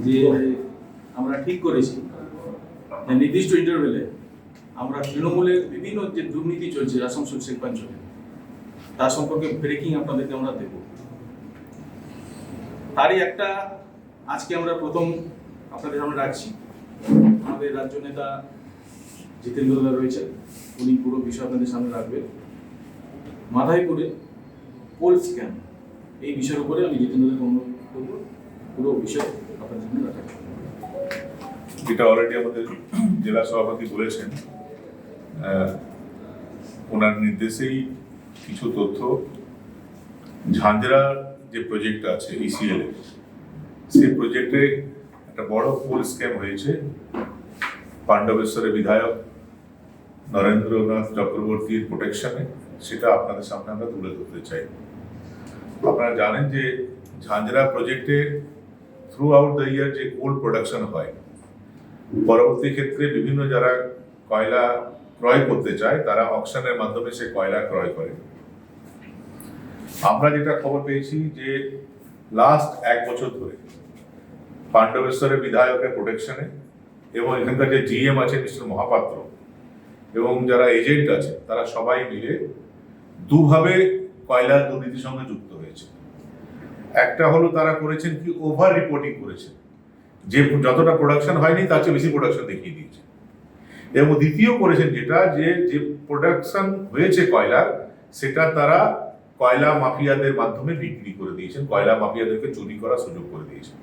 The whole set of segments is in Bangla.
যে আমরা ঠিক করেছি যে নির্দিষ্ট ইন্টারভেলে আমরা তৃণমূলের বিভিন্ন যে দুর্নীতি চলছে আসানসোল শিল্পাঞ্চলে তার সম্পর্কে ব্রেকিং আপনাদেরকে আমরা দেব। তারই একটা আজকে আমরা প্রথম আপনাদের সামনে রাখছি। আমাদের রাজ্য নেতা জিতেন্দ্রদা রয়েছে, উনি পুরো বিষয় আপনাদের সামনে রাখবেন। মাধাইপুরে কোল স্ক্যাম এই বিষয়ের উপরে আমি জিতেন্দ্রদাকে অনুরোধ করব পুরো বিষয় আপনাদের সামনে রাখার। যেটা অলরেডি আমাদের জেলা সভাপতি বলেছেন, ওনার নির্দেশেই কিছু তথ্য ঝাঁঝরার যে প্রজেক্ট আছে ইসিএল এর, সেই প্রজেক্টে একটা বড় কোল স্ক্যাম হয়েছে। পাণ্ডবেশ্বরের বিধায়ক নরেন্দ্রনাথ চক্রবর্তীর প্রোটেকশনে, সেটা আপনাদের সামনে আমরা তুলে ধরতে চাই। আপনারা জানেন যে ঝাঁঝরা প্রজেক্টে থ্রু আউট দ্য ইয়ার যে কোল প্রোডাকশন হয়, পরবর্তী ক্ষেত্রে বিভিন্ন যারা কয়লা ক্রয় করতে চায় তারা অকশনের মাধ্যমে সে কয়লা ক্রয় করে। আমরা যেটা খবর পেয়েছি যে লাস্ট 1 বছর ধরে পাণ্ডবেশ্বরের বিধায়কের প্রোটেকশনে এবং এখানকার যে জিএম আছে মিস্টার মহাপাত্র এবং যারা এজেন্ট আছে তারা সবাই মিলে দুভাবে কয়লার দুর্নীতির সঙ্গে যুক্ত হয়েছে। একটা হলো তারা করেছেন কি ওভার রিপোর্টিং করেছে, যে যতটা প্রোডাকশন হয়নি তার চেয়ে বেশি প্রোডাকশন দেখিয়ে দিয়েছে। এবং দ্বিতীয় করেছেন যেটা যে প্রোডাকশন হয়েছে কয়লার, সেটা তারা কয়লা মাফিয়াদের মাধ্যমে বিক্রি করে দিয়েছেন, কয়লা মাফিয়াদেরকে চুরি করার সুযোগ করে দিয়েছেন।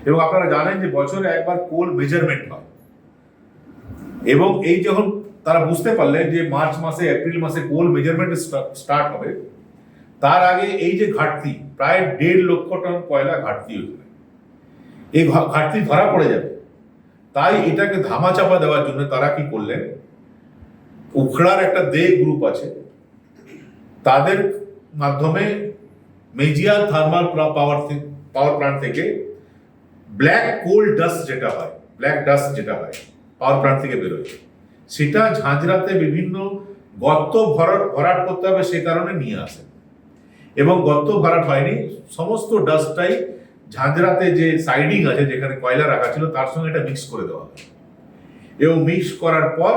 এবং আপনারা জানেন যে বছরে একবার কোল মেজারমেন্ট হয়, এবং এই যখন তারা বুঝতে পারলেন যে মার্চ মাসে এপ্রিল মাসে কোল মেজারমেন্ট স্টার্ট হবে, তার আগে এই যে ঘাটতি প্রায় 1.5 লক্ষ টন কয়লা ঘাটতি হয়েছিল, এই ঘাটতি ধরা পড়ে যাবে, তাই এটাকে ধামাচাপা দেওয়ার জন্য তারা কি করলেন, উখড়ার একটা দে গ্রুপ আছে, তাদের মাধ্যমে মেজিয়া থার্মাল পাওয়ার প্ল্যান্ট থেকে ব্ল্যাক কোল ডাস্ট যেটা হয়, পাওয়ার প্ল্যান্ট থেকে বেরোয়, সেটা ঝাঁঝরাতে বিভিন্ন গর্ত ভরাট করতে হবে সে কারণে নিয়ে আসে। এবং গর্ত ভরাট হয়নি, সমস্ত ডাস্টটাই ঝাঁঝরাতে যে সাইডিং আছে যেখানে কয়লা রাখা ছিল তার সঙ্গে এটা মিক্স করে দেওয়া হয়, এবং মিক্স করার পর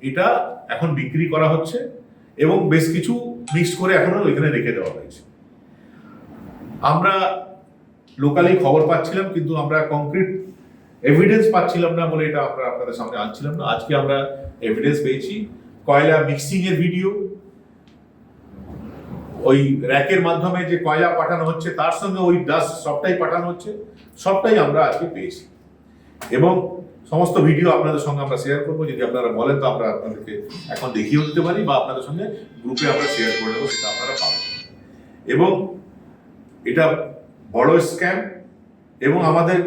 এটা এখন বিক্রি করা হচ্ছে, এবং বেশ কিছু মিক্স করে এখনো ওইখানে রেখে দেওয়া হয়েছে। আমরা লোকালি খবর পাচ্ছিলাম, কিন্তু আমরা কংক্রিট এভিডেন্স পাচ্ছিলাম না বলে এটা আমরা আপনাদের সামনে আনছিলাম না। আজকে আমরা এভিডেন্স পেয়েছি, কয়লা মিক্সিং এর ভিডিও, ওই র্যাকের মাধ্যমে যে কয়লা পাঠানো হচ্ছে তার সঙ্গে ওই ডাস্ট সবটাই পাঠানো হচ্ছে, সবটাই আমরা আজকে পেয়েছি। এবং সমস্ত ভিডিও আপনাদের সঙ্গে আমরা শেয়ার করবো, যদি আপনারা বলেন তো আমরা আপনাদেরকে এখন দেখিয়েও দিতে পারি, বা আপনাদের সঙ্গে গ্রুপে আমরা শেয়ার করে দেবো, সেটা আপনারা পাবেন। এবং এটা বড় স্ক্যাম, এবং আমাদের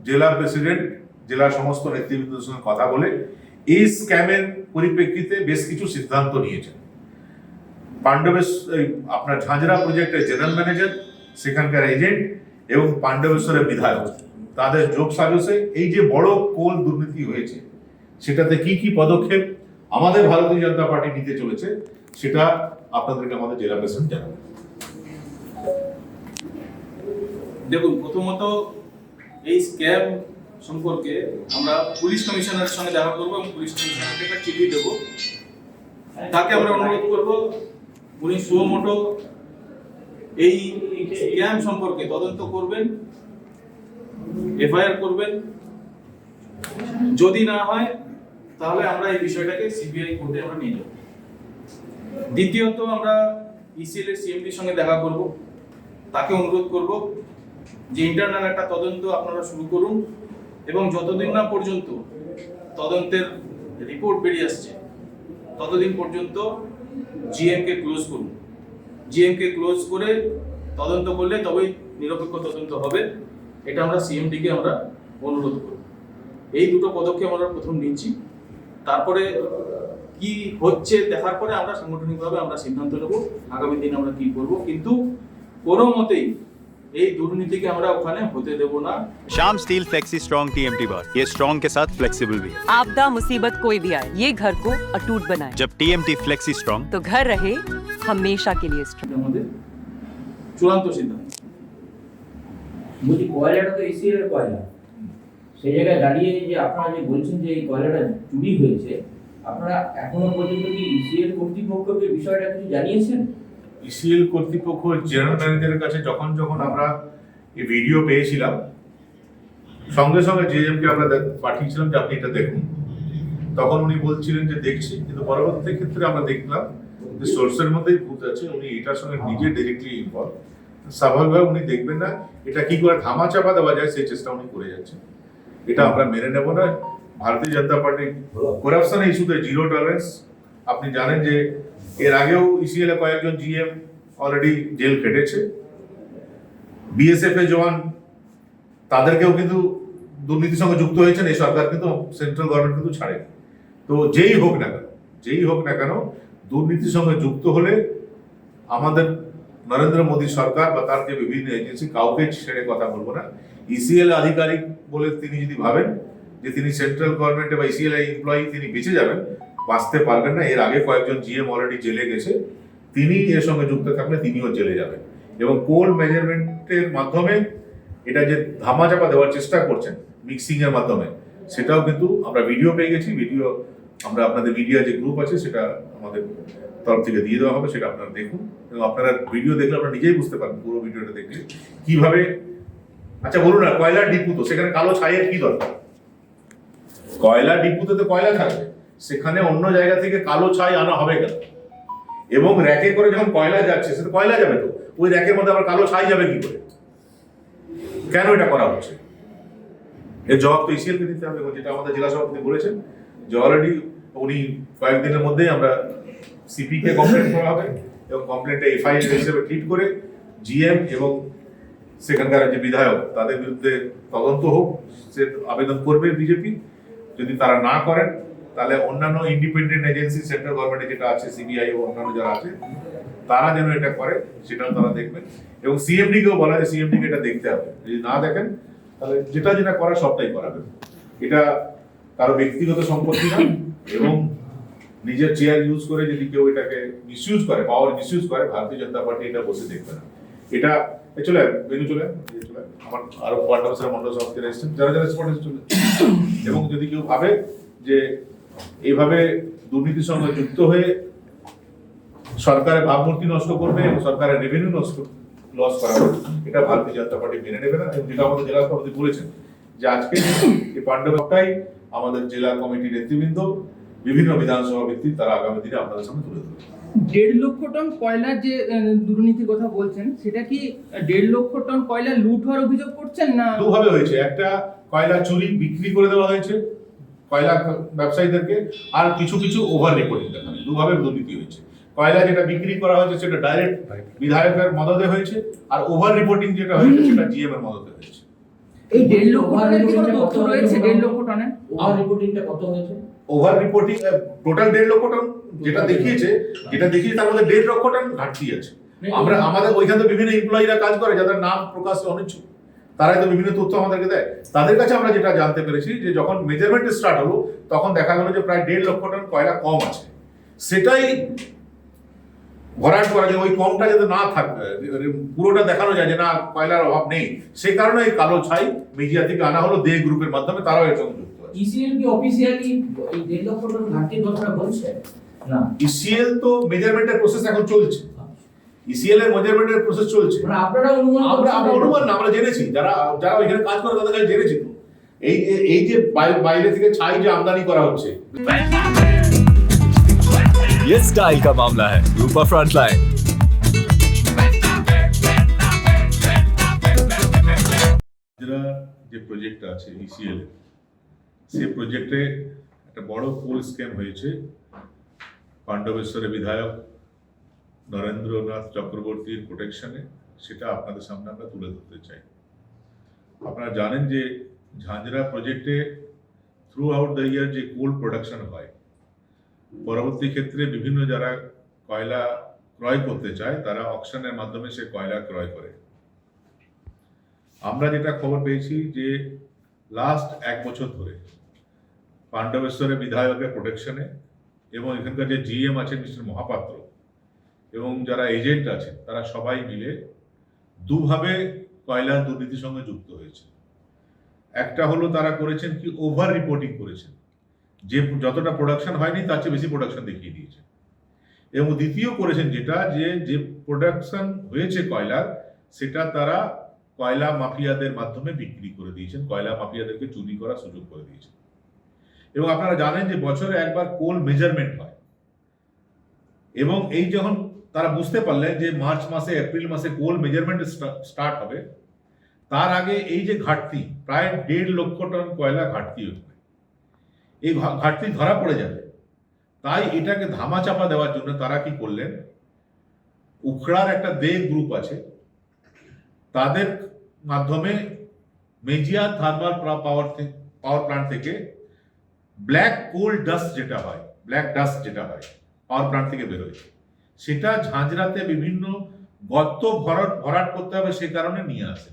জেলা প্রেসিডেন্ট জেলার সমস্ত নেতৃবৃন্দের সঙ্গে কথা বলে এই স্ক্যামের পরিপ্রেক্ষিতে বেশ কিছু সিদ্ধান্ত নিয়েছেন। আপনার ঝাঁঝরা প্রজেক্টের জেনারেল ম্যানেজার, সেখানকার এজেন্ট এবং পাণ্ডবেশ্বরের বিধায়ক, তাদের যোগ সাজসে এই যে বড় কোল দুর্নীতি হয়েছে সেটাতে কি কি পদক্ষেপ আমাদের ভারতীয় জনতা পার্টি নিতে চলেছে সেটা আপনাদেরকে আমাদের জেলা প্রেসিডেন্ট জানাবেন। দেখুন, প্রথমত এই স্ক্যাম সম্পর্কে আমরা পুলিশ কমিশনারের সঙ্গে দেখা করবো এবং পুলিশ কমিশনারকে একটা চিঠি দেবো। তাকে আমরা অনুরোধ করবো উনি সুমোটো এই স্ক্যাম সম্পর্কে তদন্ত করবেন, এফআইআর করবেন। যদি না হয় তাহলে আমরা এই বিষয়টাকে সিবিআই কোর্টে আমরা নিয়ে যাব। দ্বিতীয়ত আমরা ইসিএল এর সিএমডির সঙ্গে দেখা করব, তাকে অনুরোধ করব যে ইন্টারনাল একটা তদন্ত আপনারা শুরু করুন, এবং যতদিন না পর্যন্ত তদন্তের রিপোর্ট বেরিয়ে আসছে ততদিন পর্যন্ত জিএমকে ক্লোজ করুন। জিএমকে ক্লোজ করে তদন্ত করলে তবেই নিরপেক্ষ তদন্ত হবে, এটা আমরা সিএমডিকে আমরা অনুরোধ করব। এই দুটো পদক্ষেপ আমরা প্রথম নিচ্ছি, তারপরে কি হচ্ছে দেখার পরে আমরা সাংগঠনিকভাবে আমরা সিদ্ধান্ত নেব আগামী দিন আমরা কি করব। কিন্তু কোনো মতেই এই দুর্নীতিকে আমরা ওখানে হতে দেব না। Shyam steel flexi strong TMT बार, ये स्ट्रॉन्ग के साथ फ्लेक्सिबल भी है। आपदा मुसीबत कोई भी आए, ये घर को अटूट बनाए। जब टीएमटी फ्लेक्सी स्ट्रॉन्ग, तो घर रहे हमेशा के लिए स्ट्रॉन्ग। আমাদের চূড়ান্ত সিদ্ধান্ত। বলছি কয়লাটা তো এসিএল এর কয়লা, সেই জায়গায় দাঁড়িয়ে যে আপনারা যে বলছেন যে এই কয়লাটা চুরি হয়েছে, আপনারা এখনো পর্যন্ত কি ইসিএল কর্তৃপক্ষকে বিষয়টা কিছু জানিয়েছেন? ইসিএল কর্তৃপক্ষ জেনারেল ম্যানেজারের কাছে যখন যখন আমরা এই ভিডিও পেয়েছিলাম, সঙ্গে সঙ্গে জেএমকে আমরা পাঠিয়েছিলাম যে আপনি এটা দেখুন। তখন উনি বলছিলেন যে দেখছি, কিন্তু পরবর্তী ক্ষেত্রে আমরা দেখলাম যে সোর্সের মধ্যেই ভূত আছে, উনি এটার সঙ্গে নিজে ডিরেক্টলি ইনভলভ। স্বাভাবিকভাবে উনি দেখবেন না এটা কি করে ধামাচাপা দেওয়া যায়, সেই চেষ্টা উনি করে যাচ্ছেন। এটা আমরা মেনে নেব না। ভারতীয় জনতা পার্টি করাপশন ইস্যুতে জিরো টলারেন্স। আপনি জানেন যে এর আগেও ইসিএল এ কয়েকজন জিএম অলরেডি জেল কেটেছে। বিএসএফ এর জওয়ান তাদেরকেও কিন্তু দুর্নীতির সঙ্গে যুক্ত হয়েছেন, এই সরকার কিন্তু সেন্ট্রাল গভর্নমেন্ট কিন্তু ছাড়েনি। তো যেই হোক না কেন দুর্নীতির সঙ্গে যুক্ত হলে আমাদের নরেন্দ্র মোদী সরকার বা তার যে বিভিন্ন এজেন্সি কাউকে ছেড়ে কথা বলবো না। ইসিএল আধিকারিক বলে তিনি যদি ভাবেন যে তিনি সেন্ট্রাল গভর্নমেন্টে বা ইসিএল এমপ্লয়ি তিনি বেঁচে যাবেন, বাঁচতে পারবেন না। এর আগে কয়েকজন জিএম অলরেডি জেলে গেছে, তিনি এর সঙ্গে যুক্ত থাকলে তিনিও জেলে যাবেন। এবং কোল মেজারমেন্টের মাধ্যমে এটা যে ধামাচাপা দেওয়ার চেষ্টা করছেন মিক্সিং এর মাধ্যমে, সেটাও কিন্তু আমরা ভিডিও পেয়ে গেছি। ভিডিও আমরা আপনাদের মিডিয়া যে গ্রুপ আছে সেটা আমাদের তরফ থেকে দিয়ে দেওয়া হবে, সেটা আপনারা দেখুন। এবং আপনারা ভিডিও দেখলে আপনারা নিজেই বুঝতে পারবেন পুরো ভিডিওটা দেখলে কিভাবে। আচ্ছা বলুন না, কয়লার ডিপু তো সেখানে কালো ছাইয়ের কি দরকার? কয়লার ডিপুতে তো কয়লা থাকবে, সেখানে অন্য জায়গা থেকে কালো ছাই আনা হবে কেন? এবং র্যাকে করে যখন কয়লা যাচ্ছে, সেটা কয়লা যাবে তো, ওই র্যাকের মধ্যে আবার কালো ছাই যাবে কি করে? কেন এটা করা হচ্ছে? এর জবাব তো ইসিএল কে দিতে হবে। যেটা আমাদের জেলা সভাপতি বলেছেন যে অলরেডি উনি কয়েকদিনের মধ্যেই আমরা সিপি কে কমপ্লেন করা হবে এবং কমপ্লেনটা এফআইআর হিসেবে ট্রিট করে জিএম এবং সেখানকার যে বিধায়ক তাদের বিরুদ্ধে তদন্ত হোক, সে আবেদন করবে বিজেপি। যদি তারা না করেন তাহলে অন্যান্য ইন্ডিপেন্ডেন্ট এজেন্সি সেন্ট্রাল গভর্নমেন্টে যেটা আছে, সিবিআই ও অন্যান্য যারা আছে, তারা যেন এটা করে সেটাও তারা দেখবেন। এবং সিএমডি কেও বলা যায় সিএমডি কে এটা দেখতে হবে। যদি না দেখেন তাহলে যেটা যেটা করার সবটাই করাবেন। এটা কারো ব্যক্তিগত সম্পত্তি না, এবং নিজের চেয়ার ইউজ করে যদি কেউ এটাকে মিসইউজ করে, পাওয়ার মিসইউজ করে, ভারতীয় জনতা পার্টি এটা বসে দেখবে না। এটা চলে বেনু চলে আমার আরো ওয়ার্ড অফিসার মন্ডল সভাপতি এসেছেন, যারা যারা স্পটে চলে। এবং যদি কেউ ভাবে যে এইভাবে দুর্নীতির সঙ্গে যুক্ত হয়ে সরকারের ভাবমূর্তি নষ্ট করবে এবং সরকারের রেভিনিউ লস করাবে, এটা ভারতীয় জনতা পার্টি মেনে নেবে না। এবং যেটা আমাদের জেলা সভাপতি বলেছেন যে আজকে এই পাণ্ডবটাই আমাদের জেলা কমিটির নেতৃবৃন্দ বিভিন্ন বিধানসভা ভিত্তিক তারা আগামী দিনে আপনাদের সামনে তুলে ধরবে। 1.5 লক্ষ টন কয়লার যে দুর্নীতির কথা বলছেন, সেটা কি 1.5 লক্ষ টন কয়লা লুট হওয়ার অভিযোগ করছেন না? দুভাবে হয়েছে। একটা কয়লা চুরি বিক্রি করে দেওয়া হয়েছে কয়লা ব্যবসায়ীদেরকে, আর কিছু কিছু ওভার রিপোর্টিং দেখানো, দুভাবে দুর্নীতি হয়েছে। কয়লা যেটা বিক্রি করা হয়েছে সেটা ডাইরেক্ট বিধায়কের মদদে হয়েছে, আর ওভার রিপোর্টিং যেটা হয়েছে সেটা জিএম এর মদদে হয়েছে। এই 1.5 লক্ষ টনের কি কোনো তথ্য রয়েছে? 1.5 লক্ষ টনের ওভার রিপোর্টিংটা কত হয়েছে? ওভার রিপোর্টিং টোটাল 1.5 লক্ষ টন যেটা দেখিয়েছে তার মধ্যে 1.5 লক্ষ টন ঘাটতি আছে। আমরা আমাদের ওইখানে তো বিভিন্ন এমপ্লয়িরা কাজ করে যাদের নাম প্রকাশ অনিচ্ছুক, তারাই তো বিভিন্ন তথ্য আমাদেরকে দেয়। তাদের কাছে আমরা যেটা জানতে পেরেছি যে যখন মেজারমেন্ট স্টার্ট হলো তখন দেখা গেল যে প্রায় 1.5 লক্ষ টন কয়লা কম আছে। সেটাই ভরাট করা যায়, ওই কমটা যাতে না থাকে, পুরোটা দেখানো যায় যে না কয়লার অভাব নেই। সেই কারণে এই কালো ছাই মিডিয়া থেকে আনা হলো দে গ্রুপের মাধ্যমে, তারাও এর সঙ্গে যুক্ত আছে। ইসিএল কি অফিসিয়ালি এই 1.5 লক্ষ টন ঘাটতির কথাটা বলছে না? ইসিএল তো মেজারমেন্টের প্রসেস এখন চলছে, ইসিএল এর মেজারমেন্টের প্রসেস চলছে। মানে আপনারা অনুমান আমরা অনুমান না, আমরা জেনেছি, যারা যারা ওইখানে কাজ করে তাদের কাছে জেনেছি তো। এই যে বাইরে থেকে ছাই যে আমদানি করা হচ্ছে, ये स्टाइल का मामला है। रूपा फ्रंटलाइन। যে প্রজেক্ট আছে ইসিএল এর, সেই প্রজেক্টে একটা বড় কোল স্ক্যাম হয়েছে। পাণ্ডবেশ্বরের বিধায়ক নরেন্দ্রনাথ চক্রবর্তীর প্রোটেকশনে, সেটা আপনাদের সামনে আমরা তুলে ধরতে চাই। আপনারা জানেন যে ঝাঁঝরা প্রজেক্টে থ্রু আউট দ্য ইয়ার যে কোল প্রোডাকশন হয়, পরবর্তী ক্ষেত্রে বিভিন্ন যারা কয়লা ক্রয় করতে চায় তারা অকশনের মাধ্যমে সে কয়লা ক্রয় করে। আমরা যেটা খবর পেয়েছি যে লাস্ট 1 বছর ধরে পাণ্ডবেশ্বরের বিধায়কের প্রোটেকশনে এবং এখানকার যে জিএম আছেন মিস্টার মহাপাত্র এবং যারা এজেন্ট আছেন, তারা সবাই মিলে দুভাবে কয়লার দুর্নীতির সঙ্গে যুক্ত হয়েছে। একটা হলো তারা করেছেন কি ওভার রিপোর্টিং করেছেন, যে যতটা প্রোডাকশন হয়নি তার চেয়ে বেশি প্রোডাকশন দেখিয়ে দিয়েছে। এবং দ্বিতীয় করেছেন যেটা যে প্রোডাকশন হয়েছে কয়লার, সেটা তারা কয়লা মাফিয়াদের মাধ্যমে বিক্রি করে দিয়েছেন, কয়লা মাফিয়াদেরকে চুরি করার সুযোগ করে দিয়েছেন। এবং আপনারা জানেন যে বছরে একবার কোল মেজারমেন্ট হয়, এবং এই যখন তারা বুঝতে পারলেন যে মার্চ মাসে এপ্রিল মাসে কোল মেজারমেন্ট স্টার্ট হবে, তার আগে এই যে ঘাটতি প্রায় 1.5 লক্ষ টন কয়লা ঘাটতি হবে, এই ঘাটতি ধরা পড়ে যাবে। তাই এটাকে ধামাচাপা দেওয়ার জন্য তারা কি করলেন, উখড়ার একটা দেব গ্রুপ আছে, তাদের মাধ্যমে মেজিয়া থার্মাল পাওয়ার প্ল্যান্ট থেকে ব্ল্যাক কোল ডাস্ট যেটা হয়, পাওয়ার প্ল্যান্ট থেকে বেরোয়, সেটা ঝাঁঝরাতে বিভিন্ন গর্ত ভরাট করতে হবে সে কারণে নিয়ে আসে।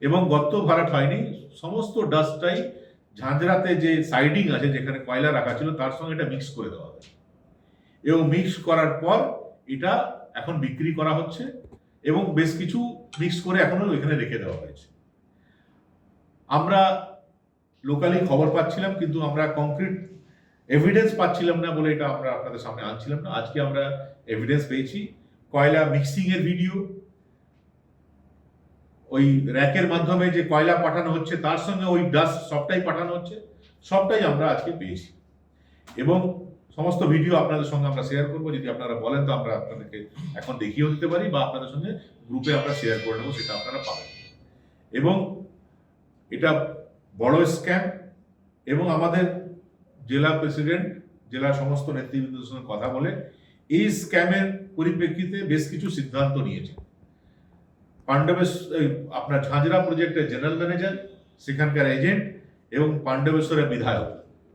এবং গর্ত ভরাট হয়নি, সমস্ত ডাস্টটাই ঝাঁঝরাতে যে সাইডিং আছে যেখানে কয়লা রাখা ছিল তার সঙ্গে এটা মিক্স করে দেওয়া হয়, এবং মিক্স করার পর এটা এখন বিক্রি করা হচ্ছে, এবং বেশ কিছু মিক্স করে এখনো এখানে রেখে দেওয়া হয়েছে। আমরা লোকালি খবর পাচ্ছিলাম, কিন্তু আমরা কংক্রিট এভিডেন্স পাচ্ছিলাম না বলে এটা আমরা আপনাদের সামনে আনছিলাম না। আজকে আমরা এভিডেন্স পেয়েছি, কয়লা মিক্সিং এর ভিডিও, ওই র্যাকের মাধ্যমে যে কয়লা পাঠানো হচ্ছে তার সঙ্গে ওই ডাস্ট সবটাই পাঠানো হচ্ছে, সবটাই আমরা আজকে পেয়েছি। এবং সমস্ত ভিডিও আপনাদের সঙ্গে আমরা শেয়ার করবো, যদি আপনারা বলেন তো আমরা আপনাদেরকে এখন দেখিয়েও দিতে পারি, বা আপনাদের সঙ্গে গ্রুপে আমরা শেয়ার করে নেবো, সেটা আপনারা পাবেন। এবং এটা বড় স্ক্যাম, এবং আমাদের জেলা প্রেসিডেন্ট জেলার সমস্ত নেতৃবৃন্দের সঙ্গে কথা বলে এই স্ক্যামের পরিপ্রেক্ষিতে বেশ কিছু সিদ্ধান্ত নিয়েছে। আপনার ঝাঁঝরা প্রজেক্টের জেনারেল ম্যানেজার, সেখানকার এজেন্ট এবং পাণ্ডবেশ্বরের বিধায়ক,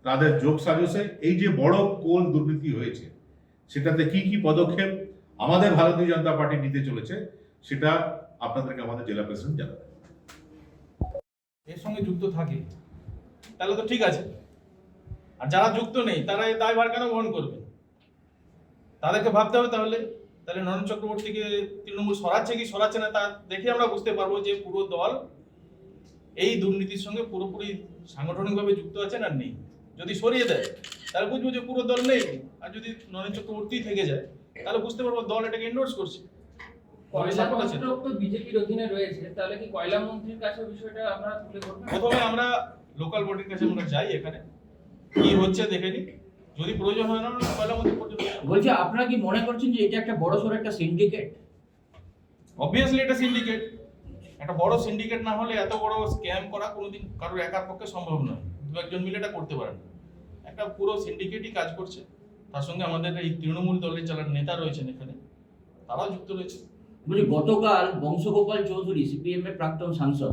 তাদের যোগ সাজসে এই যে বড় কোল দুর্নীতি হয়েছে সেটাতে কি কি পদক্ষেপ আমাদের ভারতীয় জনতা পার্টি নিতে চলেছে সেটা আপনাদেরকে আমাদের জেলা প্রেসিডেন্ট জানাবে। এর সঙ্গে যুক্ত থাকে তাহলে তো ঠিক আছে, আর যারা যুক্ত নেই তারা এই দায়ভার কেন বহন করবে? তাদেরকে ভাবতে হবে তাহলে নরেন চক্রবর্তীকে তৃণমূল সরাচ্ছে কি সরাচ্ছে না তা দেখে আমরা বুঝতে পারবো যে পুরো দল এই দুর্নীতির সঙ্গে পুরোপুরি সাংগঠনিকভাবে যুক্ত আছে না নেই। যদি সরিয়ে দেয় তাহলে বুঝবো যে পুরো দল নেই, আর যদি নরেন চক্রবর্তী থেকে যায় তাহলে বুঝতে পারবো দল এটাকে এন্ডোর্স করছে। কয়লা মন্ত্রক তো বিজেপির অধীনে রয়েছে, তাহলে কি কয়লা মন্ত্রীর কাছে বিষয়টা আপনারা তুলে ধরবেন? প্রথমে আমরা লোকাল বডির কাছে আমরা যাই, এখানে কি হচ্ছে দেখে নিই, যদি প্রয়োজন হয় না কয়লা মন্ত্রী পর্যন্ত। বলছি, আপনারা কি মনে করছেন যে এটা একটা বড়সড় একটা সিন্ডিকেট? অবভিয়াসলি এটা সিন্ডিকেট। একটা বড় সিন্ডিকেট না হলে এত বড় স্ক্যাম করা কোনোদিন কারোর একার পক্ষে সম্ভব নয়, দু একজন মিলে এটা করতে পারেন। একটা পুরো সিন্ডিকেটই কাজ করছে, তার সঙ্গে আমাদের এই তৃণমূল দলের যারা নেতা রয়েছেন এখানে তারাও যুক্ত রয়েছে। বলছি, গতকাল বংশগোপাল চৌধুরী সিপিএম এর প্রাক্তন সাংসদ